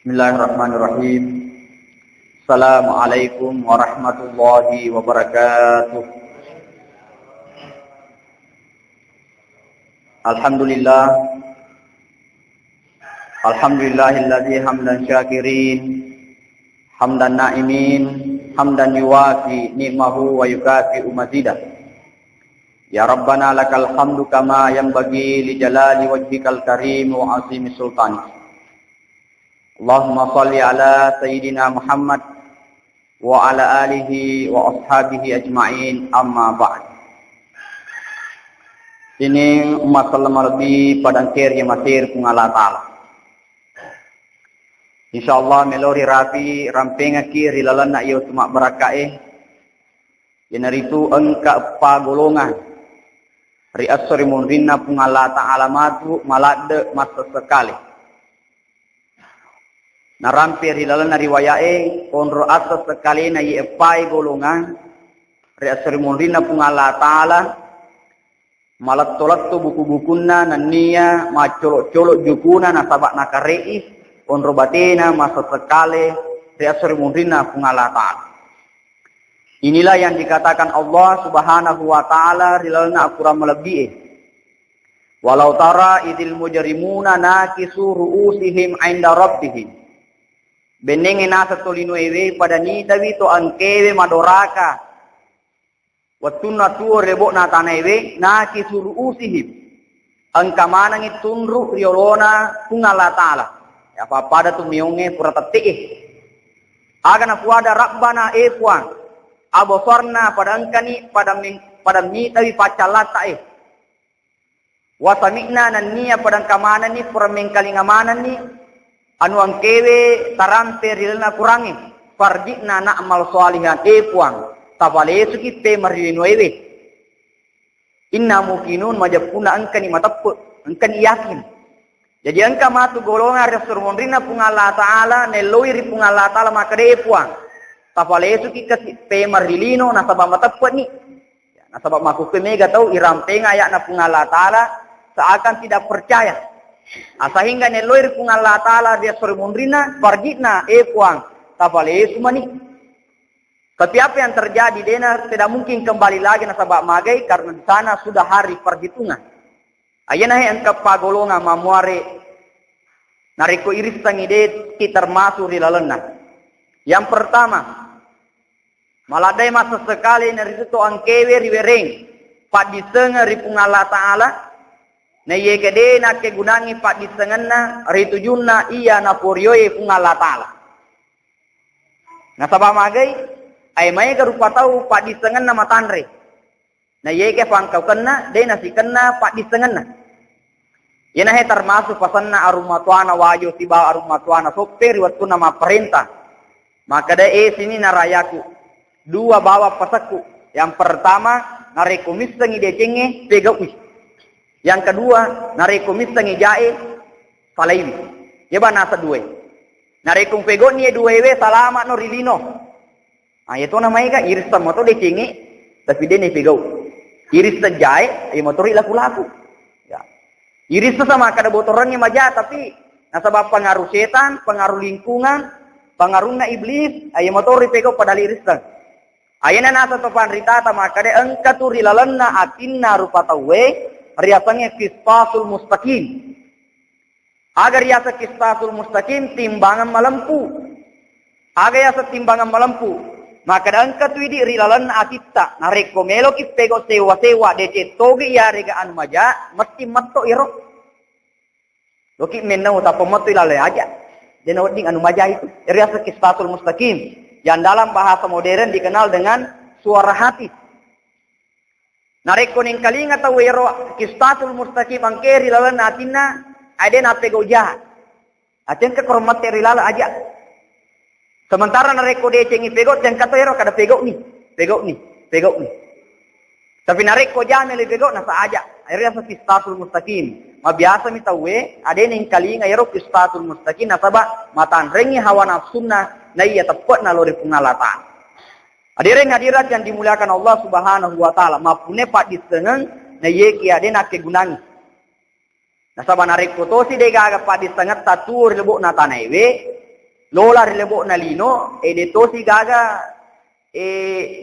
Bismillahirrahmanirrahim. Assalamualaikum warahmatullahi wabarakatuh. Alhamdulillah. Alhamdulillahilladzi hamdan syakirin, hamdan na'imin, hamdan yuwafi ni'mahu wa yukafi'u mazidah. Ya Rabbana lakal hamdu kama yanbaghi li jalali wajhikal karim wa azimi sultanik. Allahumma salli ala Sayyidina Muhammad wa ala alihi wa ashabihi ajma'in, amma ba'd. Ini umat salama lebih padang kir yang masir kung Allah Ta'ala. InsyaAllah melori rapi ramping kiri lalan na iyo tumak berakaih. Yanaritu engka pa golongan. Ri'as sorimun rinna kung Allah Ta'ala matu malade masa sekali. Narampir hilalan na riwayae onro asas sekali na iepai golongan reasrimun rina pung Allah Ta'ala malat-tolat tu buku-bukuna na niya macolok-colok jukuna na sabak nakareis onro batena masa sekali reasrimun rina pung Allah Ta'ala. Inilah yang dikatakan Allah Subhanahu wa Ta'ala hilalan na akura melebihi. Walau tara idil mujrimuna nakisu ru'usihim 'inda rabbihim. Benenge nasa tolino ewe pada ni tawi to angkewe madoraka. Watuna tuo rebo na tanewe na kisuru usihim. Angkamana ngi tunru riolona kungala Ta'ala. Ya pada tu mionge pura tatee. Aga na puada rabbana puang. Abosorna pada angkani pada mi tawi pacalata Wasamikna nan niya pada angkamana ni pura mengkalingamana ni. Anu angkewe tarampe rilna kurangi farjina na'mal salihan puang tapale suki pe marino ewe inna mukinun majapuna angkani matappu angkani yakin. Jadi angka matu golongan resurmun rina pung Allah Ta'ala neloi ri pung Allah Ta'ala makade puang tapale suki kasi pe marilino nasabab matappu ni nasabab maku mega tau irampenga ya na pung Allah Ta'ala seakan tidak percaya. Sehingga neloir pung Allah Ta'ala dia sormundrina pargitna puang tapale sumani. Tapi apa yang terjadi dena tidak mungkin kembali lagi nasabak magai karena di sana sudah hari perhitungan. Ayana he angka pagolonga mamuare nariko iris tangide ki termasuk rilalena. Yang pertama maladai masa sekali narito angkewe riwereng padisenga ri pung Allah Ta'ala. Na ye kede na ke gunangi pak disengenna ritujunna iya na porioe pung Allah Ta'ala. Na sabab magai ay may karupa tau pak disengenna matanre. Na ye ke pangkau kena de na si kena pak disengenna. Ye na he termasuk pasanna arumatuana wajo tiba arumatuana sopir waktu nama perintah. Maka de sini narayaku dua bawa pasaku. Yang pertama narekumis tengi decenge pegaui. Yang kedua, narekum mistangi jae salaimi. Ya bana sa duwe. Narekum pego ni duwe we salamat no rilino. Itu namanya ka iris sa moto de cingi tapi de ni pego. Iris sa jae motor laku-laku. Ya. Iris sa sama kada botorannya maja tapi nasabab pengaruh setan, pengaruh lingkungan, pengaruhna iblis, motor pego pada iris sa. Ayana nasa topan rita ta maka de engka tu rilalanna atinna rupa tawe riasanya qistasul mustaqim. Agar riasa qistasul mustaqim timbangan malempu. Agar riasa timbangan malempu. Maka angka tu di rilalan akitta. Nareko melo ki pego sewa-sewa dece togi ya rega anu maja mesti matto iro. Loki menau ta pematto ilale aja. Dena wading anu maja itu. Riasa qistasul mustaqim yang dalam bahasa modern dikenal dengan suara hati. Nareko ning kalinga tau ero kistatul mustaqim angke rilalan atina ade na pego jahat. Aten ke kormat rilala aja. Sementara nareko de cengi pego dan kata ero kada pego ni. Tapi nareko jame le pego na sa aja. Akhirnya sa kistatul mustaqim. Mabiasa mi tawe ade ning kalinga ero kistatul mustaqim nasaba matan rengi hawa nafsunna na iya tepat na lori pungalatan. Hadirin hadirat yang dimuliakan Allah Subhanahu wa Ta'ala, mapune pak diseneng na ye ki ade nak kegunangi. Nasaba nariko to si dega pa di sangat tatur lebo na tanaiwe, lola lebo na lino, to si gaga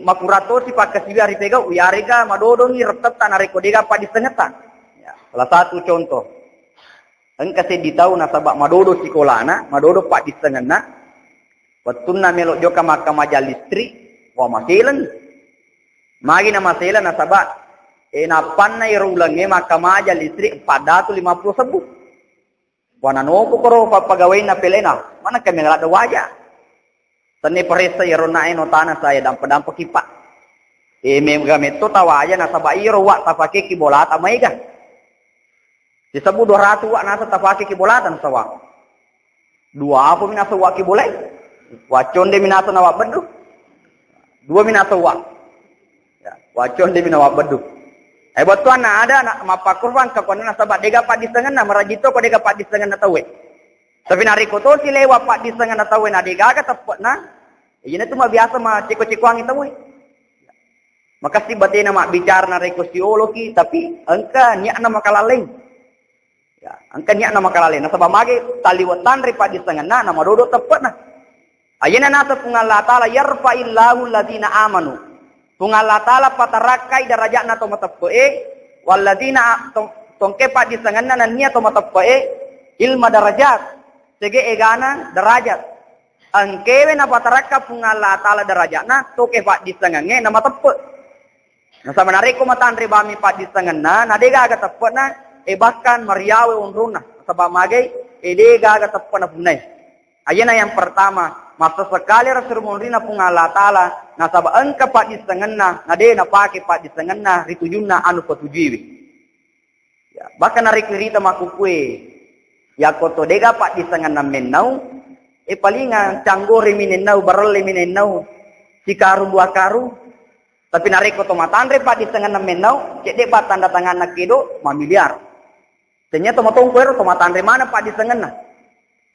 makurato si pagkasibi ari pega uyari ka madodongi retep tanariko dega pa di sangatan. Ya, salah satu contoh. Kasi ditahu nasaba madodo sikolana, madodo pa di sangana, watun na melok joka maka majalistri, wa masilan. Magi na masilan nasaba napan na irulang maka majalistri 450 sebut. Wanano ko koro papagaway na pelena, mana kami ngalada wajah. Tani paresa iron na tanah saya dampa kipa. Gamit to tawaja nasaba iro wa tapake kibolata maiga. Disabu 200 wa nasa tapake kibolatan sawa. 2 apa minasa wa kibolay? Wacon de minasa na wa bedu. 2 minasa wa. Ya, wacon de minawa bedu. Batuan na ada na mapakurban ka kuno nasaba dega pa disengan na marajito ko dega pa disengan na tawe. Tapi nariko to si lewa pa disengan na tawe na dega ka tapot na. Iyan itu mah biasa mah ciko-cikoang itu we. Makasih batin na bicara na rekosiologi tapi angka niya na makalaling. Ya, angka niya na makalaling. Nasaba magi taliwatan ri pa disengan na madodo tapot na. Ayan na nasa pungal ta'ala yarfa'illahu alladhina amanu. Pungal ta'ala patarakai darajat na tomatapko walladhina tongke pa disengan na niya tomatapko ilma darajat. Sige egana darajat. Ang kewe na pataraka pungal ta'ala darajat na toke pa disengan na matapko. Nasa manari ko matanri bami pa disengan na nadega aga tapko na bahkan mariawe unruna. Sabab magay dega aga tapko na punay. Ayan na yang pertama. Masa sekali Rasulullah na pungal ta'ala nasaba angka pa disengan na nade na pake pa disengan na ritujun na anu patujiwi. Ya, bahkan narikirita makukue ya koto dega pa disengan na menau palingan canggore minenau barole minenau sikaru dua karu tapi nariko to matandre pa disengan na menau cek pa tanda tangan na kedo mamiliar. Ternyata matong kuero to matandre mana pa disengan na.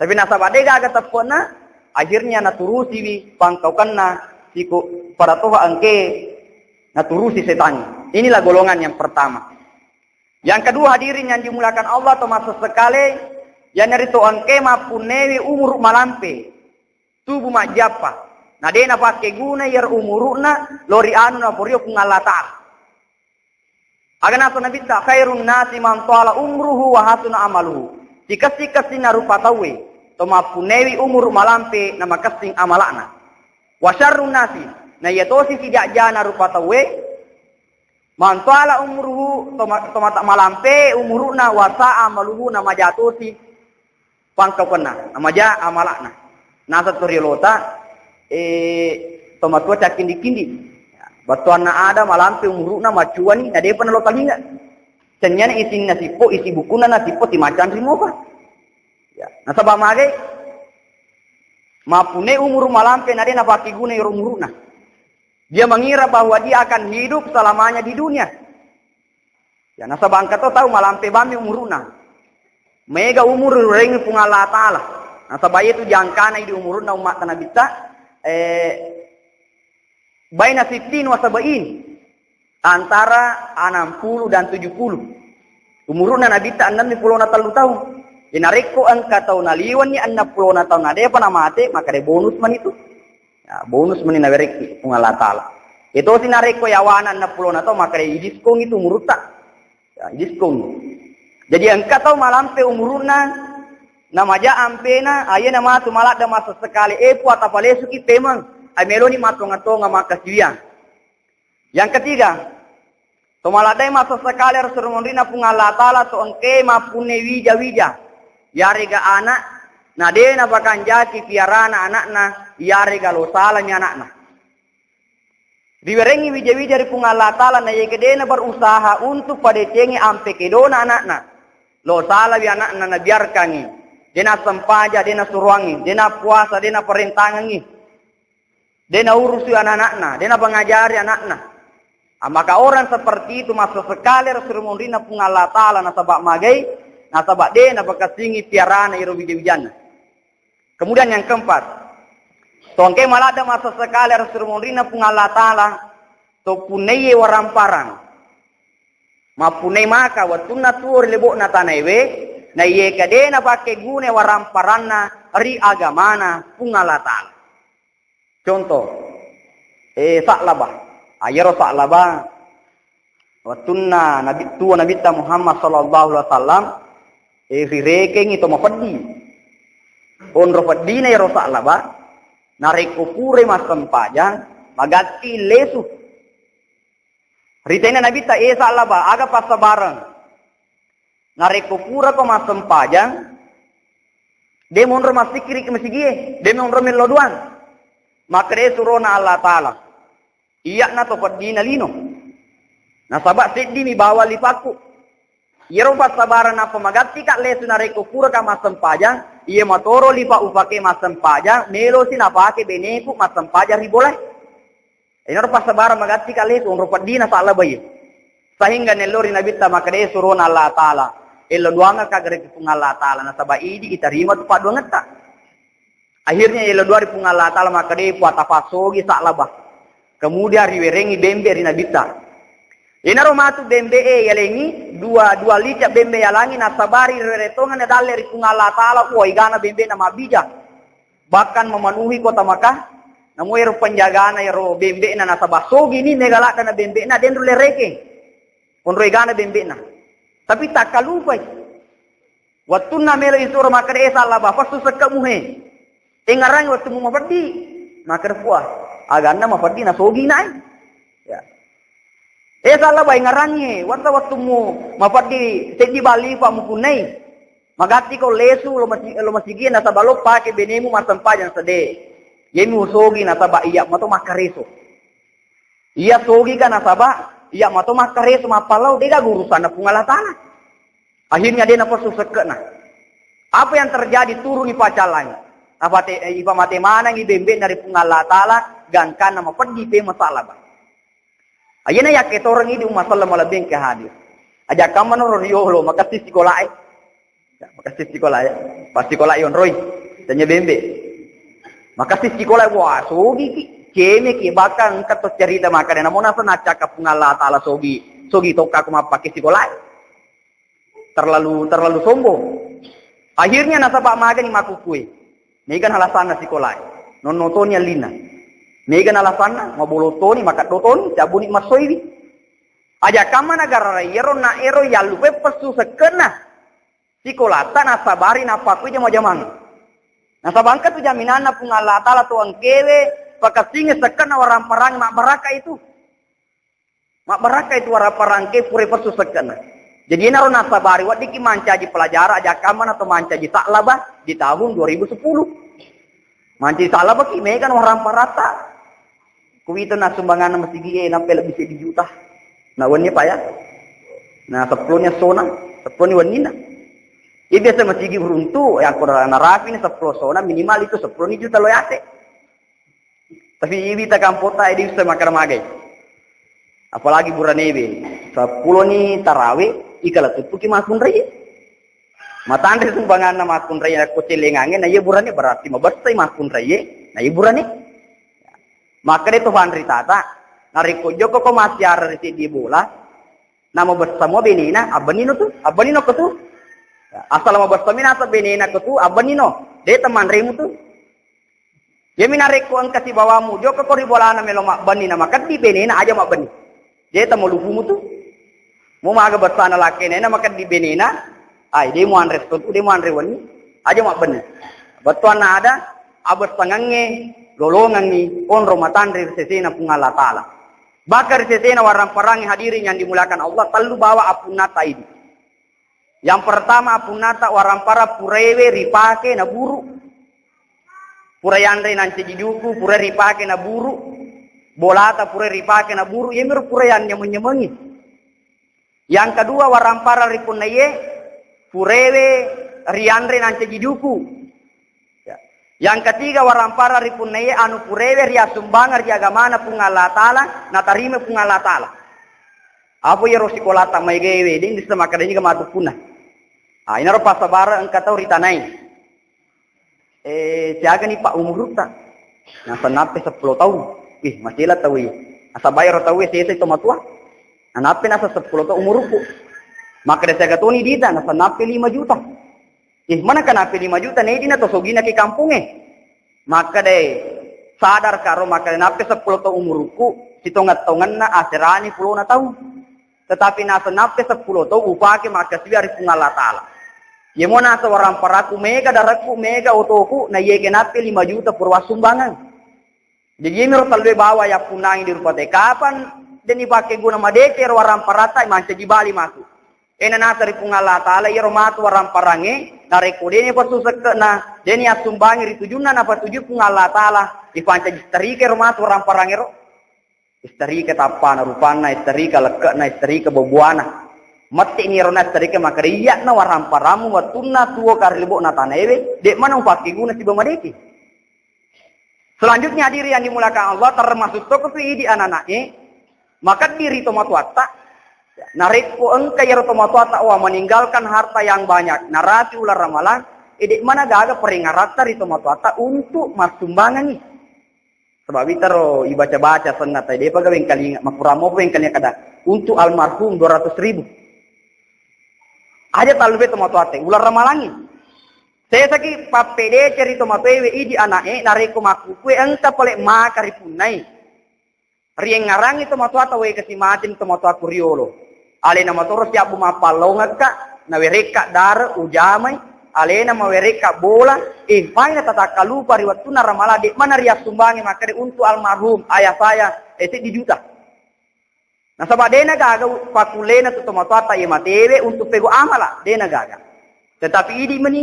Tapi nasaba dega aga tapona akhirnya naturusi wi pangkaukan na siku para toha angke naturusi setan. Inilah golongan yang pertama. Yang kedua hadirin yang dimulakan Allah termasuk sekali yang narito angke mapunewi umur malampe tubuh majapa. Nadena pakai guna yar umuruna lori anu na porio pungalata. Agana to nabi ta khairun nasi man tala umruhu wa hasuna amaluhu. Dikasih na rupa tawe. Toma punewi umur malampe na makasing amalakna. Wasyarrun nasi na yatosi si jajana rupa tawe mantala umruhu toma tak malampe umuruna wasa amaluhu na majatosi pangkaukenna amaja amalakna. Nasa toriolota toma tua cakindi-kindi. Batuan na ada malampe umuruna macuani na depan lo talinga. Senyana isi nasipo isi bukuna nasipo ti macan rimopa. Ya, nasabah mage mapune umur malampe nade na baki guna umuruna. Dia mengira bahwa dia akan hidup selamanya di dunia. Ya, nasabah angka tahu malampe bami umuruna. Mega umur rengi pungala ta'ala. Nasabah itu jangkana di umuruna umat Nabi ta baina 15 wa 70 antara 60 dan 70. Umuruna Nabi ta 60 na 3 tahun. Inariko angka tahun naliwan ni 60 na tahun ada apa nama mate maka de bonus man itu. Ya, bonus man ni nabereki pungala ta'ala. Itu sinariko yawana 60 na tahun maka de diskon itu muruta. Ya, diskon. Jadi angka tahun malampe umuruna namaja ampena ayana matu malak da masa sekali puat apale suki temang ay meloni matonga-tonga makasiya. Yang ketiga, tomaladai masa sekali Rasulullah pungala ta'ala to angke mapune wija-wija. Yari ga anak, nade na bakan jaki piarana anakna, yari ga lo salanya anakna. Diwerengi wija-wija di pungala ta'ala na yegede na berusaha untuk pada cengi ampe kedona anakna. Lo salah wi anakna na biarkangi. Dena sempaja, dena suruangi, dena puasa, dena perintangangi. Dena urusi anak-anakna, dena pengajari anakna. Maka orang seperti itu masuk sekali Rasulullah pungala ta'ala nasabak magai. Nasabak de na bakasingi piarana iro wija-wijana. Kemudian yang keempat, tongke malada masa sekali Rasulullah pungala ta'ala to puneye waramparang. Mapunai maka watuna tur lebok na tanaiwe na iye kade na pakai gune waramparanna ri agamana pungalatan. Contoh, Sa'labah, ayero Sa'labah, watuna nabi tua nabi ta Muhammad sallallahu alaihi wasallam, rireke itu mafadi. Onro fadi na yero Sa'labah, nareko pure masam pajang, magati lesu. Ritena nabi ta Sa'labah, aga pasabarang. Nareko pura ko masam pajang, de monro masikiri ke masigie, de monro meloduan. Maka dia suruh na Allah Ta'ala. Iya na to padina lino. Nasabak seddi mi bawa lipaku. Iya rompat sabaran na pemagati kak lesu nareko pura ka masam pajang. Iya matoro lipa upake masam pajang. Melo si napake beneku masam pajang riboleh. Ini rompat sabaran magati kak lesu. Rompat dina salah bayi. Sehingga nelori nabita maka dia suruh na Allah Ta'ala. Elo duanga kagare kipung Allah Ta'ala. Nasabak idi itarima tu paduang ngetak. Akhirnya elo dua ripung Allah Ta'ala maka dia puat tafasogi Sa'labah. Kemudian riwerengi bembe rina bita. Ina romatu bembe yalengi dua licak bembe yalangi nasabari reretongan dalle ripung Allah Ta'ala kuwa igana bembe nama bijak. Bahkan memenuhi kota Makkah. Namu ero penjagana ero bembe na nasabah sogi ni negalak na bembe na dendro lereke. Onro igana bembe na. Tapi tak kalupai. Waktu na melo isur maka dia Sa'labah pasu sekamuhe. Engarang waktu mu mafadi, maka puas. Agana mafadi na sogi na. Ya. Sa'labah engarangnya, waktu mu mafadi sedi bali pa mu kunai. Magati ko lesu lo masigi na sabalo pa ke benemu masam pajang sede. Yemi sogi na saba iya mato makareso. Iya sogi ka na saba iya mato makareso mapalau dega gurusan na pungalah tanah. Akhirnya dia na pasu sekena. Apa yang terjadi turun di pacalan. Apa ipa mate mana ngi bembe dari pungalah Ta'ala gangkan nama pergi pe masalah ba. Ayana ya ketorang ini masalah malah bengke hadir. Aja kaman ron yolo maka sisi kolai. Ya, maka sisi kolai. Pasti kolai on roy. Tanya bembe. Maka sisi kolai wah sogi ki keme ki bakang kato cerita maka dena mona sana cakap pungalah Ta'ala sogi. Sogi toka kuma pakai si kolai. Terlalu sombong. Akhirnya nasabak maga ni makukui. Megan alasan si kolai. Non notoni alina. Megan alasan mabolotoni makat dotoni cabuni masoiwi. Aja kama negara yero na ero ya lupe pesu sekena. Si kolata nasabari napa ku jama jamang. Nasabangka tu jaminan na pungalah Ta'ala tuang kewe pakasinge sekena orang perang mak baraka itu. Mak baraka itu orang perang ke pure pesu sekena. Jadi naro nasabari wat diki mancaji pelajar aja kaman atau mancaji Sa'labah di tahun 2010. Mancaji Sa'labah ki megan orang parata. Kuwito na sumbangan na masigi na pela bisa dijuta. Na wanya pa ya. Na 10-nya sona, 10 wanina. Biasa masigi beruntu yang kurang narapi ni 10 sona minimal itu 10 juta lo yate. Tapi ibi ta kampota idi bisa makar magai. Apalagi buranebe. 10 ni tarawih ikala tupu ki mas punrai. Matandre sumbangan na mas punrai ko celengange na ye burane berarti mabastai mas punrai na ye burane. Maka itu handri tata nariko joko ko masyar riti di bola nama bersama benina abanino ko tu. Asal mau bersama asa benina ko tu abanino. De teman remu tu. Ye minareko ang kasi bawamu joko ko ribola na melo mak banina maka di benina aja mak bani. De tamo lufumu tu. Mau maga bersana laki nena makan di benina, ay dia mau andre tu, dia mau andre wani, aja mak bener. Betuan ada, abas tangange, lolongan ni, on romatan dari sesena pungalah Ta'ala. Bakar sesena warang perang hadirin yang dimulakan Allah, terlalu bawa apunata ini. Yang pertama apunata warang para purewe ripake na buru, purayandre nanti jiduku, pure ripake na buru, bolata pure ripake na buru, yemir purayan nyemenyemengi. Yang kedua warampara ripunaye purewe riandre nanti jiduku. Ya. Yang ketiga warampara ripunaye anu purewe ria sumbangar ria agamana pungalah Ta'ala na tarime pungalah Ta'ala. Apo yero sikolata maigewe din bisa makadanya ka matupuna. Ina ro pasabara ang kataw ritanay. Siaga ni Pak umur ta. Nasa nape 10 tahun. Masih lah tahu. Asa bayar tahu sese itu matua. Nape nasa 10 tahun umurku. Maka dia saya katoni dita nasa nape 5 juta. Mana kan nape 5 juta nih dina to sogina ke kampungnya. Maka deh sadar karo maka nape 10 tahun umurku hitungan-hitungan na asirani 10 tahun. Tetapi nasa nape 10 tahun upake maka siya ri Allah Ta'ala. Yemo nasa warang paraku mega daraku mega otoku na yeke nape 5 juta purwa sumbangan. Jadi yemi talwe bawa ya punang di rupa kapan dan ipake guna madeke warang parata manca di Bali masuk. Ena nasa ri Allah Ta'ala yero matu warang parange na rekodene pasusak na deni asumbangi ri tujuna na patuju Allah Ta'ala ipanca jistrike ro matu warang parangero. Istrike tapana rupana istrike lekna istrike bobuana. Mati ini rona sedikit maka riak na warang paramu watuna tuo karlibo na tanewe dek mana upaki guna si bamadeki. Selanjutnya diri yang dimulakan Allah termasuk toko di anak-anaknya maka diri tomatuata narikku engkau ya tomatuata wah meninggalkan harta yang banyak narasi ular ramalan dek mana gaga peringarata di tomatuata untuk masumbangan nih. Sebab itu ibaca-baca senat dia pegawai kali makuramu pun kali kada untuk almarhum 200.000. Aja talube tomatoate ular ramalangi. Saya saki papede ceri tomatoe idi anake nareko makuku engka pole makari punai. Rieng ngarangi tomatoata we kasimatin tomatoa kuriolo. Ale nama toro siap mapalonga ka na wereka dar ujamai ale nama wereka bola paina tata kalupa riwatuna ramala de mana riak sumbangi makare untuk almarhum ayah saya di juta. Nah sabab dena gaga pakulena tu tomatoata ye matewe untuk pego amala dena gaga. Tetapi ini meni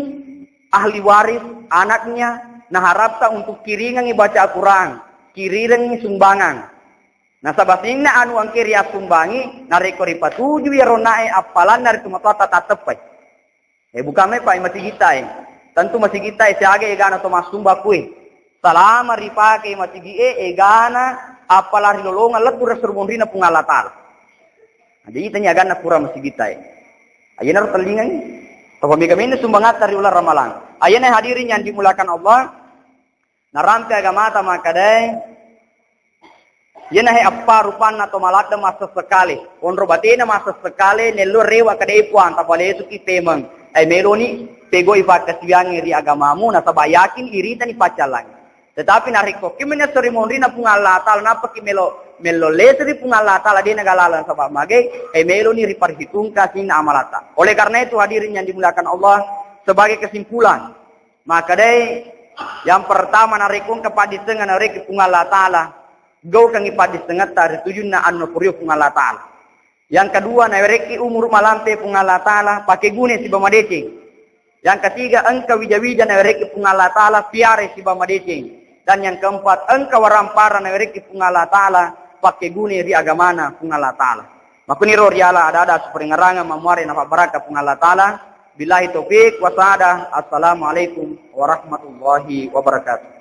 ahli waris anaknya nah harapta untuk kiringan baca Al-Quran, kiringan sumbangan. Nah sabab singna anu angkir ya sumbangi narekori patuju ya ronae apalan dari tomatoata tatepai. Bukan me pai masih kita tentu masih kita siage egana to masumba kue. Salama ripake masih egana apalari lolongan letur sermonrina Allah Ta'ala. Jadi tanya agana kurang masih kita ayana ro telingan to kami sumbangat dari ular ramalan. Ayana hadirin yang dimulakan Allah narampe agama ta makadai yana he apa rupanna to malada masa sekali onro batena masa sekali nelo rewa kadai puan ta pale su kitemang ay meloni pego ifa kasiyangi ri agamamu na sabayakin irita ni pacalang. Tetapi nariko kimene seremoni na pung Allah Ta'ala napa ki melo lesri pung Allah Ta'ala dia nagalalan sabab mage melo ni riparhitung kasih amalata. Oleh karena itu hadirin yang dimuliakan Allah sebagai kesimpulan maka dai yang pertama narikung kepada setengah narik pung Allah Ta'ala go kang ipadis setengah tar tujun na anu puriu pung Allah Ta'ala. Yang kedua nariki umur malampe pung Allah Ta'ala pakai gune si bamadecing. Yang ketiga engkau wija-wija nariki pung Allah Ta'ala piare si bamadecing. Dan yang keempat, engkau warampara na wereki pung Allah Ta'ala pakai guni di agamana pung Allah Ta'ala. Makuni riala ada seperengarangan mamuari nafa baraka pung Allah Ta'ala. Billahi taufiq wa sa'adah. Assalamualaikum warahmatullahi wabarakatuh.